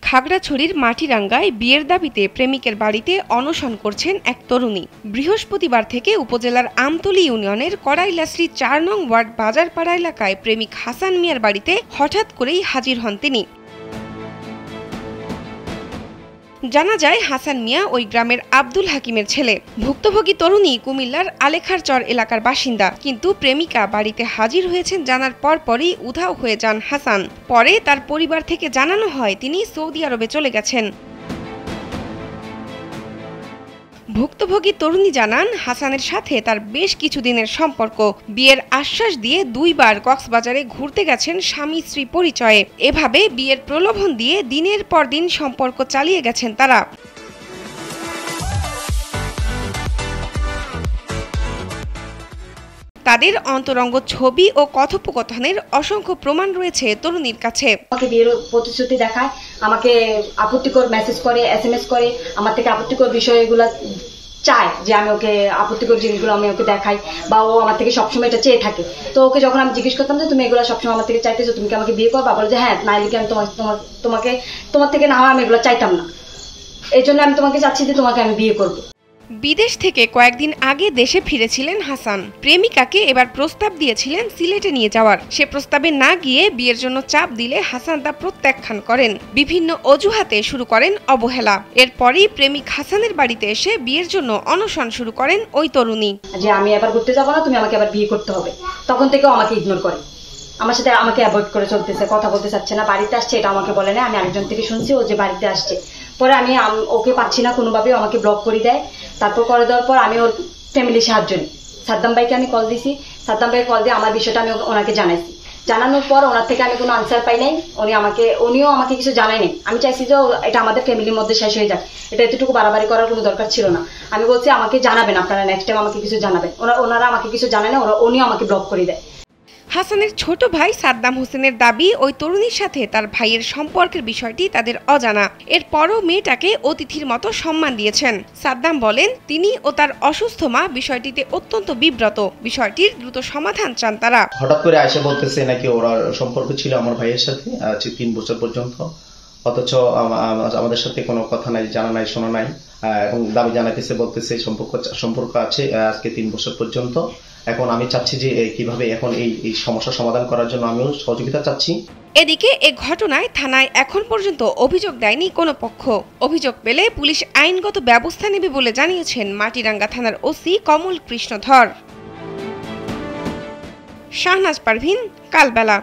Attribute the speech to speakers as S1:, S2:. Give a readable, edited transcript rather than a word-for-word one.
S1: খাগড়াছড়ির মাটিরাঙ্গায় বিয়ের দাবিতে প্রেমিকের বাড়িতে অনশন করছেন এক তরুণী। বৃহস্পতিবার থেকে উপজেলার আমতলী ইউনিয়নের কড়াইলাশ্রী ৪ নং ওয়ার্ড বাজারপাড়া এলাকায় প্রেমিক হাসান মিয়ার বাড়িতে হঠাৎ করেই হাজির হন তিনি। জানা যায় হাসান মিয়া ওই গ্রামের আব্দুল হাকিমের ছেলে। ভুক্তভোগী তরুণী কুমিল্লার আলেখারচর এলাকার বাসিন্দা, কিন্তু প্রেমিকা বাড়িতে হাজির হয়েছেন জানার পরপরই উধাও হয়ে যান হাসান। পরে তার পরিবার থেকে জানানো হয় তিনি সৌদি আরবে চলে গেছেন। ভুক্তভোগী তরুণী জানান, হাসানের সাথে তার বেশ কিছুদিনের সম্পর্ক। বিয়ের আশ্বাস দিয়ে 2 বার কক্সবাজারে ঘুরতে গেছেন স্বামী স্ত্রী পরিচয়ে। এভাবে বিয়ের প্রলোভন দিয়ে দিনের পর দিন সম্পর্ক চালিয়ে গেছেন তারা। তাদের অন্তরঙ্গ ছবি ও কথোপকথনের অসংখ্য প্রমাণ রয়েছে তরুণীর কাছে।
S2: আমাকে বিয়ের প্রতিশ্রুতি দেখায়, আমাকে আপত্তিকর মেসেজ করে, SMS করে, আমার থেকে আপত্তিকর বিষয়গুলো চায় যে আমি ওকে আপত্তিকর জিনিসগুলো আমি ওকে দেখাই, বা ও আমার থেকে সবসময় এটা চেয়ে থাকে। তো ওকে যখন আমি জিজ্ঞেস করতাম যে তুমি এগুলো সবসময় আমার থেকে চাইতেছো, তুমি কি আমাকে বিয়ে করবা, বলে যে হ্যাঁ, নাইলে কি আমি তোমার থেকে না হয় আমি এগুলো চাইতাম না, এই জন্য আমি তোমাকে চাচ্ছি যে তোমাকে আমি বিয়ে করবো।
S1: বিদেশ থেকে কয়েকদিন আগে দেশে ফিরেছিলেন হাসান। প্রেমিকাকে এবার প্রস্তাব দিয়েছিলেন সিলেটে নিয়ে যাওয়ার। সে প্রস্তাবে না গিয়ে বিয়ের জন্য চাপ দিলে হাসান তা প্রত্যাখ্যান করেন। বিভিন্ন অজুহাতে শুরু করেন অবহেলা। এরপরই প্রেমিক হাসানের বাড়িতে এসে বিয়ের জন্য অনশন শুরু করেন ওই তরুণী।
S2: যে আমি এবার ঘুরতে যাবো না, তুমি আমাকে আবার বিয়ে করতে হবে। তখন থেকেও আমাকে ইগনোর করে, আমার সাথে আমাকে অ্যাভয়েড করে চলতেছে, কথা বলতে চাচ্ছে না। বাড়িতে আসছে এটা আমাকে বলে না, আমি আরেকজন থেকে শুনছি ও যে বাড়িতে আসছে। পরে আমি ওকে পাচ্ছি না কোনোভাবে, আমাকে ব্লক করে দেয়। তারপর করে দেওয়ার পর আমি ওর ফ্যামিলির সাহায্য নিই। সাদ্দাম ভাইকে আমি কল দিছি, সাদ্দাম ভাইকে কল দিয়ে আমার বিষয়টা আমি ওনাকে জানাইছি। জানানোর পর ওনার থেকে আমি কোনো আনসার পাই নাই। উনিও আমাকে কিছু জানাই নাই। আমি চাইছি যে এটা আমাদের ফ্যামিলির মধ্যে শেষ হয়ে যাক, এটা এতটুকু বাড়াবাড়ি করার কোনো দরকার ছিল না। আমি বলছি আমাকে জানাবেন, আপনারা নেক্সট টাইম আমাকে কিছু জানাবেন। ওনারা আমাকে কিছু জানায় না, উনিও আমাকে ব্লক করে দেয়।
S1: হাসানের ছোট ভাই সাদ্দাম হোসেনের দাবি, ওই তরুণীর সাথে তার ভাইয়ের সম্পর্কের বিষয়টি তাদের অজানা। এরপরও মেয়েটাকে অতিথির মতো সম্মান দিয়েছেন। সাদ্দাম বলেন, তিনি ও তার অসুস্থ মা বিষয়টিতে অত্যন্ত বিব্রত। বিষয়টির দ্রুত সমাধান চান তারা।
S3: হঠাৎ করে আয়সা বলতেছে নাকি ওরা সম্পর্ক ছিল আমার ভাইয়ের সাথে 3 বছর পর্যন্ত, অথচ আমাদের সাথে কোনো কথা নাই, জানা নাই, শোনা নাই, এবং দাবি জানাইতেছে, বলতেছে সম্পর্ক আছে আজকে 3 বছর পর্যন্ত। এখন আমি চাচ্ছি যে কিভাবে এখন এই সমস্যার সমাধান করার জন্য আমিও সহযোগিতা চাচ্ছি।
S1: এদিকে এ ঘটনায় থানায় এখন পর্যন্ত অভিযোগ দেয়নি কোনো পক্ষ। অভিযোগ পেলে পুলিশ আইনগত ব্যবস্থা নেবে বলে জানিয়েছেন মাটিরাঙ্গা থানার ওসি কমল কৃষ্ণ ধর। শাহনাজ পারভিন, কালবেলা।